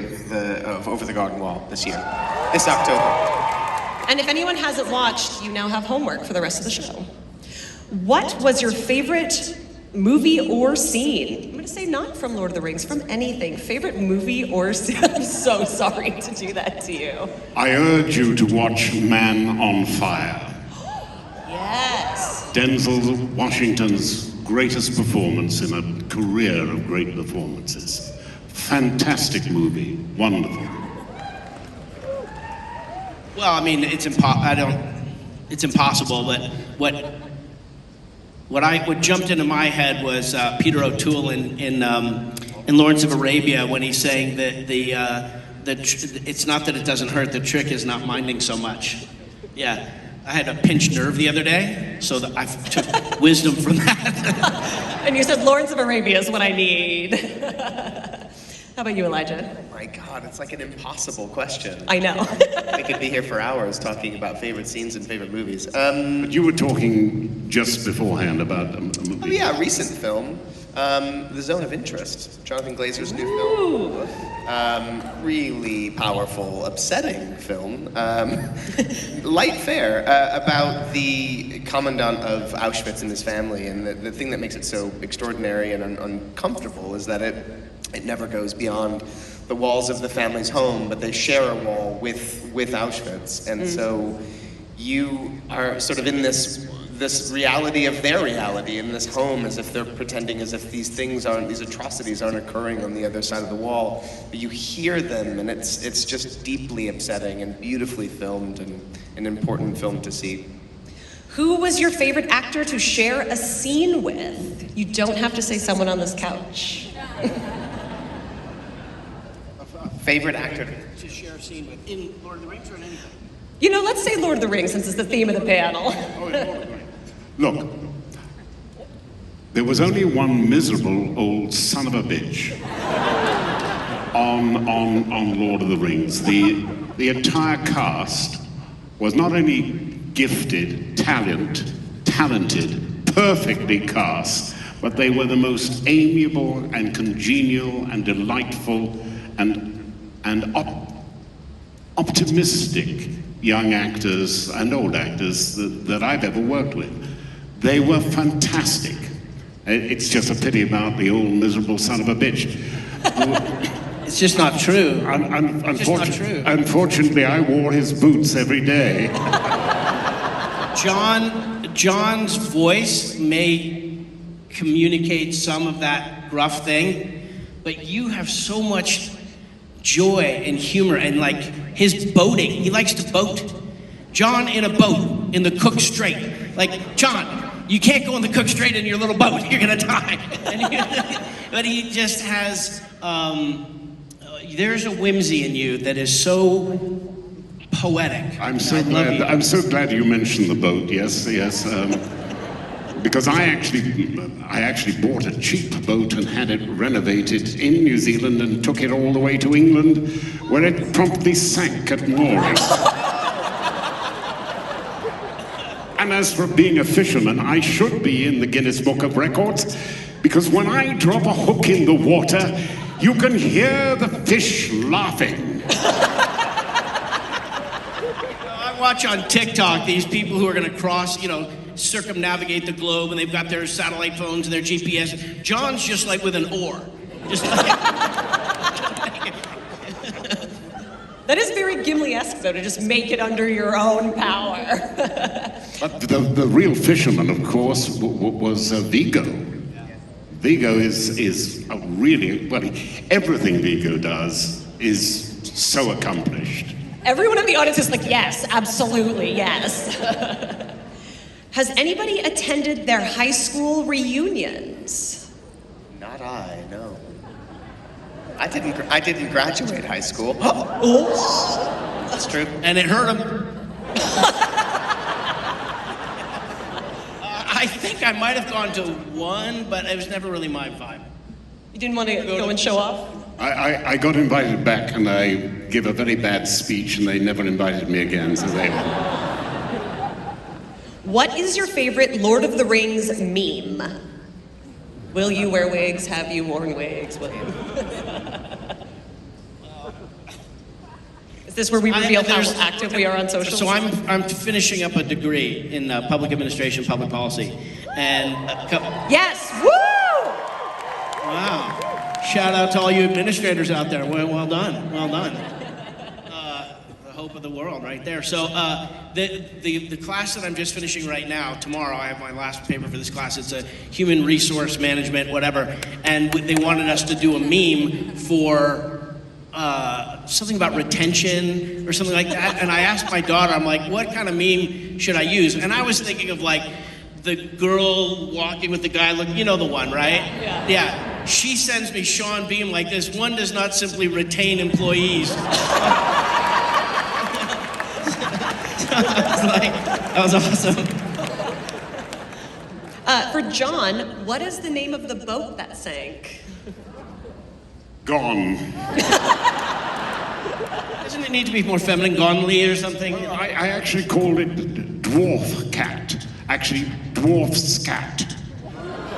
of Over the Garden Wall this October. And if anyone hasn't watched, you now have homework for the rest of the show. What was your favorite movie or scene? I'm gonna say not from Lord of the Rings, from anything. Favorite movie or scene? I'm so sorry to do that to you. I urge you to watch Man on Fire. Yes. Denzel Washington's greatest performance in a career of great performances. Fantastic movie, wonderful. Well, I mean, it's impossible, but what jumped into my head was Peter O'Toole in Lawrence of Arabia when he's saying that it's not that it doesn't hurt, the trick is not minding so much. Yeah, I had a pinched nerve the other day, so I took wisdom from that. And you said Lawrence of Arabia is what I need. How about you, Elijah? Oh my God, it's like an impossible question. I know. We could be here for hours talking about favorite scenes and favorite movies. But you were talking just beforehand about a movie. Oh yeah, recent film, The Zone of Interest, Jonathan Glazer's new film. Really powerful, upsetting film. Light fare about the commandant of Auschwitz and his family, and the thing that makes it so extraordinary and uncomfortable is that it never goes beyond the walls of the family's home, but they share a wall with Auschwitz, and so you are sort of in this reality of their reality in this home, as if they're pretending as if these atrocities aren't occurring on the other side of the wall, but you hear them, and it's just deeply upsetting and beautifully filmed, and an important film to see. Who was your favorite actor to share a scene with? You don't have to say someone on this couch. Favorite actor To share a scene with in Lord of the Rings or in anything? You know, let's say Lord of the Rings since it's the theme of the panel. Look, there was only one miserable old son of a bitch on Lord of the Rings. The entire cast was not only gifted, talented, perfectly cast, but they were the most amiable and congenial and delightful and optimistic young actors and old actors that I've ever worked with. They were fantastic. It's just a pity about the old miserable son of a bitch. It's just not true. Unfortunately, I wore his boots every day. John's voice may communicate some of that gruff thing, but you have so much joy and humor, and like his boating, he likes to boat. John in a boat in the Cook Strait. Like, John, you can't go in the Cook Strait in your little boat, you're gonna die. But he just has, there's a whimsy in you that is so poetic. I'm so glad you mentioned the boat. Yes. Because I actually bought a cheap boat and had it renovated in New Zealand and took it all the way to England, where it promptly sank at mooring. And as for being a fisherman, I should be in the Guinness Book of Records, because when I drop a hook in the water, you can hear the fish laughing. I watch on TikTok these people who are going to cross, circumnavigate the globe, and they've got their satellite phones and their GPS. John's just like with an oar. Just That is very Gimli-esque, though, to just make it under your own power. But the real fisherman, of course, was Vigo. Vigo is a really, well, everything Vigo does is so accomplished. Everyone in the audience is like, yes, absolutely, yes. Has anybody attended their high school reunions? Not I, no. I didn't graduate high school. Oh. That's true. And it hurt him. I think I might have gone to one, but it was never really my vibe. You didn't want to go and show off? I got invited back, and I gave a very bad speech, and they never invited me again, so they... What is your favorite Lord of the Rings meme? Will you wear wigs? Have you worn wigs, William? Is this where we reveal how There's- active we are on social? So I'm finishing up a degree in public administration, public policy, and Yes! Woo! wow, shout out to all you administrators out there. Well done, well done. The hope of the world, right there. So the class that I'm just finishing right now, tomorrow I have my last paper for this class. It's a human resource management, whatever, and they wanted us to do a meme for. Something about retention or something like that. And I asked my daughter, I'm like, what kind of meme should I use? And I was thinking of like the girl walking with the guy, look, you know the one, right? Yeah. She sends me Sean Beam like this. One does not simply retain employees. That was awesome. For John, what is the name of the boat that sank? Gone. Doesn't it need to be more feminine, Gonley or something? I actually called it dwarf cat. Actually, dwarf scat.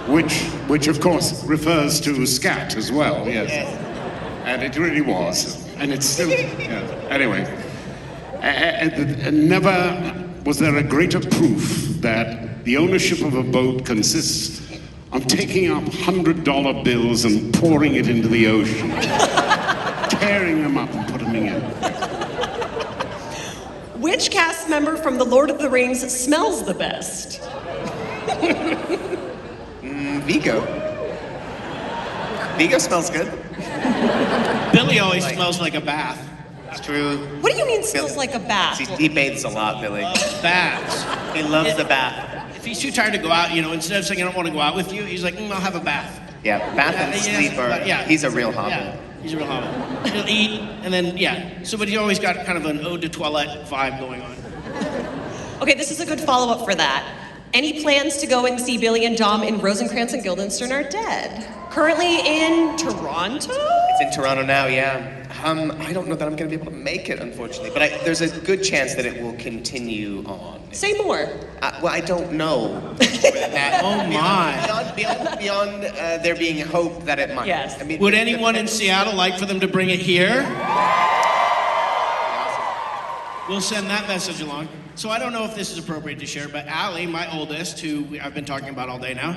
Which of course refers to scat as well, yes. And it really was. And it's still, yeah. Anyway. Never was there a greater proof that the ownership of a boat consists of taking up $100 bills and pouring it into the ocean, tearing them up and putting them in. Which cast member from The Lord of the Rings smells the best? Vigo. Vigo smells good. Billy always smells like a bath. It's true. What do you mean smells like a bath? He bathes a lot, Billy. Baths. He loves the bath. If he's too tired to go out, instead of saying I don't want to go out with you, he's like, I'll have a bath. Yeah, bath and sleep are, he's a real hobbit. Yeah, he's a real hobbit. He'll eat, and then, so, but he's always got kind of an ode to toilette vibe going on. Okay, this is a good follow-up for that. Any plans to go and see Billy and Dom in Rosencrantz and Guildenstern Are Dead? Currently in Toronto? It's in Toronto now, yeah. I don't know that I'm going to be able to make it, unfortunately, but there's a good chance that it will continue on. Say more. Well, I don't know. Oh my. Beyond there being hope that it might. Yes. I mean, Would anyone in Seattle like for them to bring it here? We'll send that message along. So I don't know if this is appropriate to share, but Allie, my oldest, who I've been talking about all day now,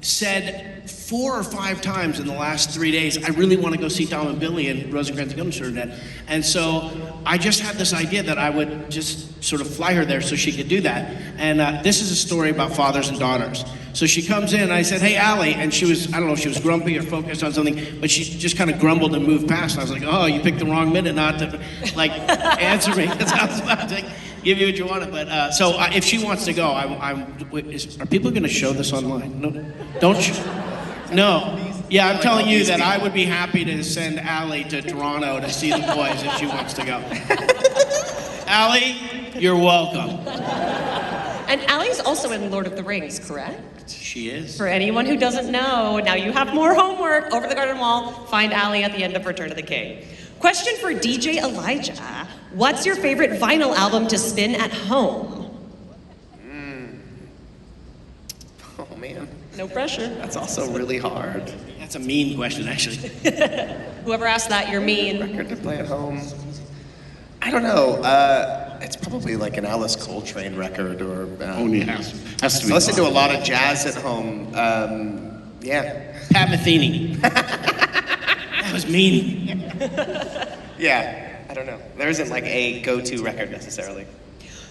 said 4 or 5 times in the last 3 days, I really want to go see Dom and Billy and Rosencrantz and Guildenstern Are Dead. And so I just had this idea that I would just sort of fly her there so she could do that. And this is a story about fathers and daughters. So she comes in and I said, hey, Allie, and she was, I don't know if she was grumpy or focused on something, but she just kind of grumbled and moved past. And I was like, oh, you picked the wrong minute not to, answer me. That's how I was about to give you what you wanted. But so if she wants to go, are people going to show this online? No, don't you? No. Yeah, I'm telling you that I would be happy to send Allie to Toronto to see the boys if she wants to go. Allie, you're welcome. And Allie's also in Lord of the Rings, correct? She is. For anyone who doesn't know, now you have more homework. Over the Garden Wall, find Allie at the end of Return of the King. Question for DJ Elijah. What's your favorite vinyl album to spin at home? Oh, man. No pressure. That's also really hard. That's a mean question, actually. Whoever asked that, you're mean. Record to play at home. I don't know. It's probably like an Alice Coltrane record or... Only has to be. I listen to a lot of jazz at home. Yeah. Pat Metheny. That was mean. Yeah. I don't know. There isn't like a go-to record necessarily.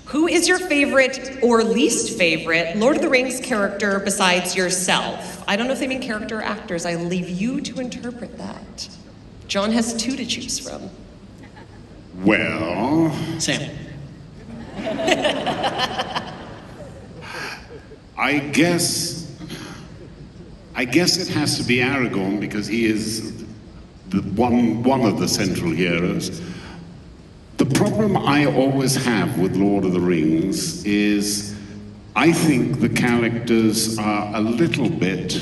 Who is your favorite or least favorite Lord of the Rings character besides yourself? I don't know if they mean character or actors. I leave you to interpret that. John has 2 to choose from. Well, Sam. I guess it has to be Aragorn because he is the one of the central heroes. The problem I always have with Lord of the Rings is I think the characters are a little bit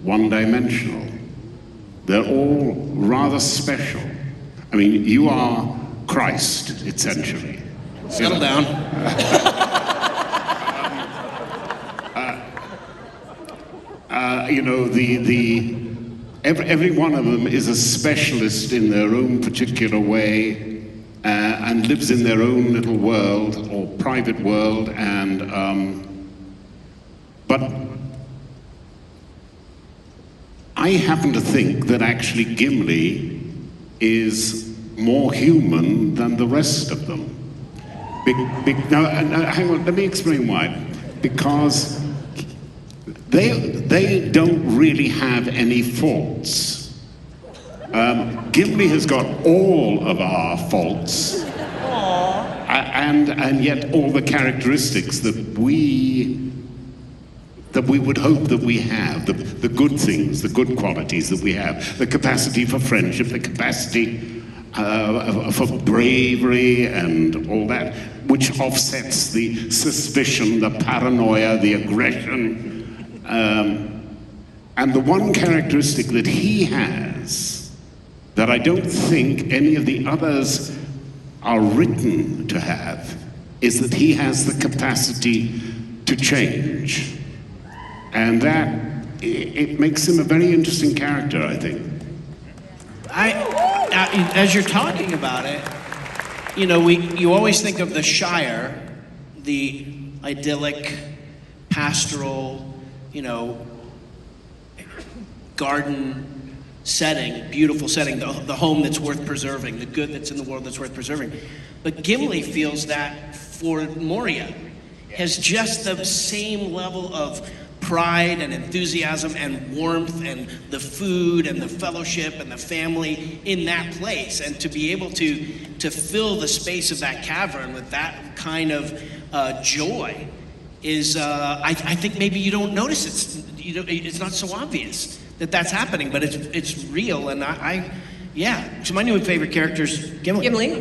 one-dimensional. They're all rather special. I mean, you are Christ, essentially. Settle down. every one of them is a specialist in their own particular way and lives in their own little world or private world. But I happen to think that actually Gimli is more human than the rest of them. Now, hang on, let me explain why. Because they don't really have any faults. Gimli has got all of our faults, and yet all the characteristics that we would hope that we have, the good things, the good qualities that we have, the capacity for friendship, the capacity for bravery and all that, which offsets the suspicion, the paranoia, the aggression. And the one characteristic that he has that I don't think any of the others are written to have is that he has the capacity to change. And that, it makes him a very interesting character, I think. As you're talking about it, you know, you always think of the Shire, the idyllic, pastoral, you know, garden setting, beautiful setting, the home that's worth preserving, the good that's in the world that's worth preserving. But Gimli feels that for Moria, has just the same level of pride and enthusiasm and warmth and the food and the fellowship and the family in that place, and to be able to fill the space of that cavern with that kind of joy is I think maybe you don't notice it's not so obvious that that's happening, but it's real. And yeah, so my new favorite character is Gimli. Gimli.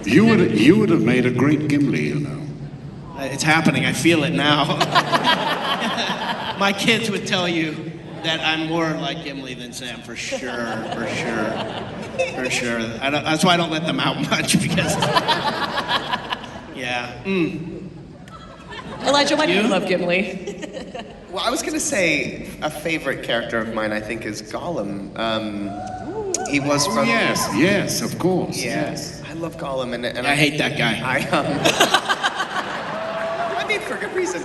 You would have made a great Gimli, you know. It's happening. I feel it now. My kids would tell you that I'm more like Gimli than Sam, for sure. That's why I don't let them out much, because, yeah. Elijah, why do you love Gimli? Well, I was going to say a favorite character of mine, I think, is Gollum. He was from... Yes, of course. Yes. I love Gollum, and I hate that guy. I mean, for good reason.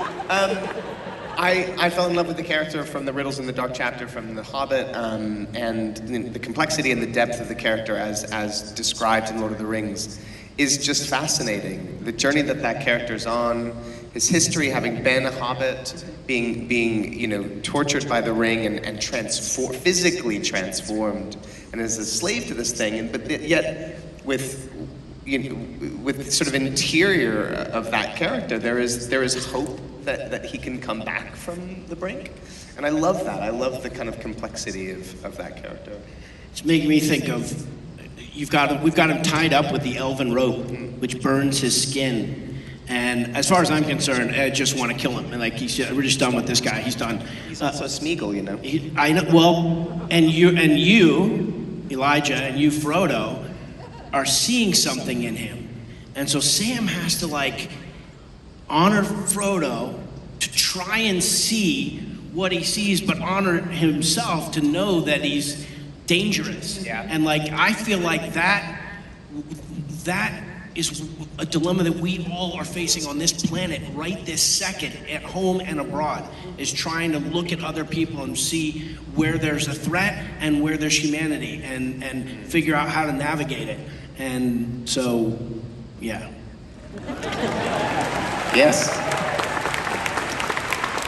I fell in love with the character from the Riddles in the Dark chapter from The Hobbit, and the complexity and the depth of the character as described in Lord of the Rings is just fascinating. The journey that character's on, his history, having been a hobbit, being tortured by the ring and physically transformed, and as a slave to this thing, but yet with sort of interior of that character, there is hope that he can come back from the brink, and I love that. I love the kind of complexity of that character. It's making me think of we've got him tied up with the elven rope, which burns his skin. And as far as I'm concerned, I just want to kill him. And we're just done with this guy. He's done. He's also Smeagol, you know. I know. Well, and you, Elijah, and you, Frodo, are seeing something in him, and so Sam has to honor Frodo to try and see what he sees, but honor himself to know that he's dangerous. Yeah. And I feel like that is a dilemma that we all are facing on this planet right this second, at home and abroad, is trying to look at other people and see where there's a threat and where there's humanity, and figure out how to navigate it. And so, yeah. Yes.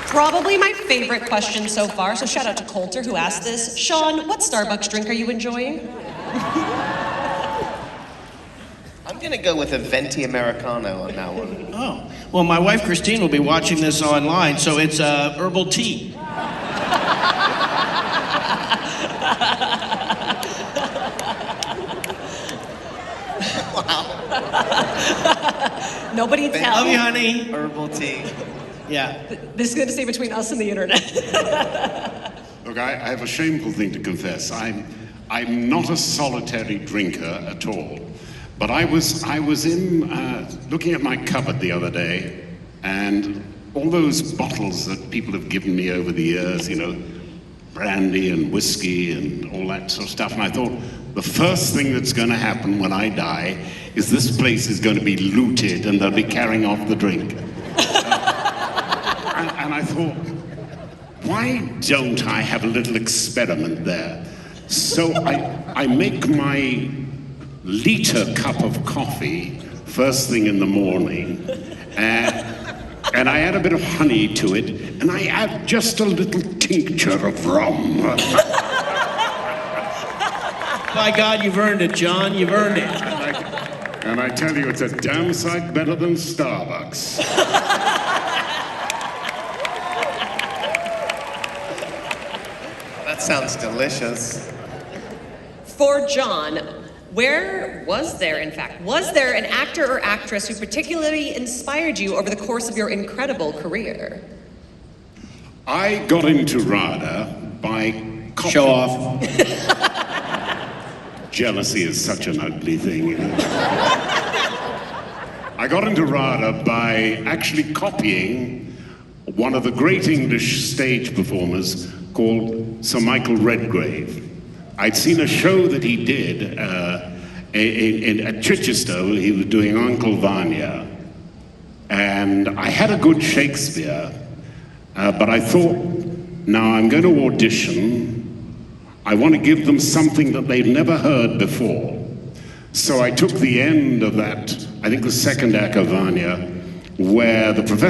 Probably my favorite question so far, so shout out to Coulter who asked this. Sean, what Starbucks drink are you enjoying? I'm going to go with a venti Americano on that one. Oh, well, my wife Christine will be watching this online, so it's herbal tea. Nobody tell. Love you, honey. Herbal tea. Yeah. This is going to stay between us and the internet. Look, I have a shameful thing to confess. I'm not a solitary drinker at all. But I was in looking at my cupboard the other day, and all those bottles that people have given me over the years, brandy and whiskey and all that sort of stuff. And I thought, the first thing that's going to happen when I die is this place is going to be looted and they'll be carrying off the drink. And I thought, why don't I have a little experiment there? So I make my liter cup of coffee first thing in the morning, and I add a bit of honey to it, and I add just a little tincture of rum. By God, you've earned it, John. You've earned it. And I tell you, it's a damn sight better than Starbucks. That sounds delicious. For John, was there an actor or actress who particularly inspired you over the course of your incredible career? I got into RADA by copying. Show off. Jealousy is such an ugly thing. You know? I got into RADA by actually copying one of the great English stage performers called Sir Michael Redgrave. I'd seen a show that he did at Chichester. He was doing Uncle Vanya. And I had a good Shakespeare, but I thought, now I'm going to audition. I want to give them something that they've never heard before. So I took the end of that, I think the second act of Vanya, where the professor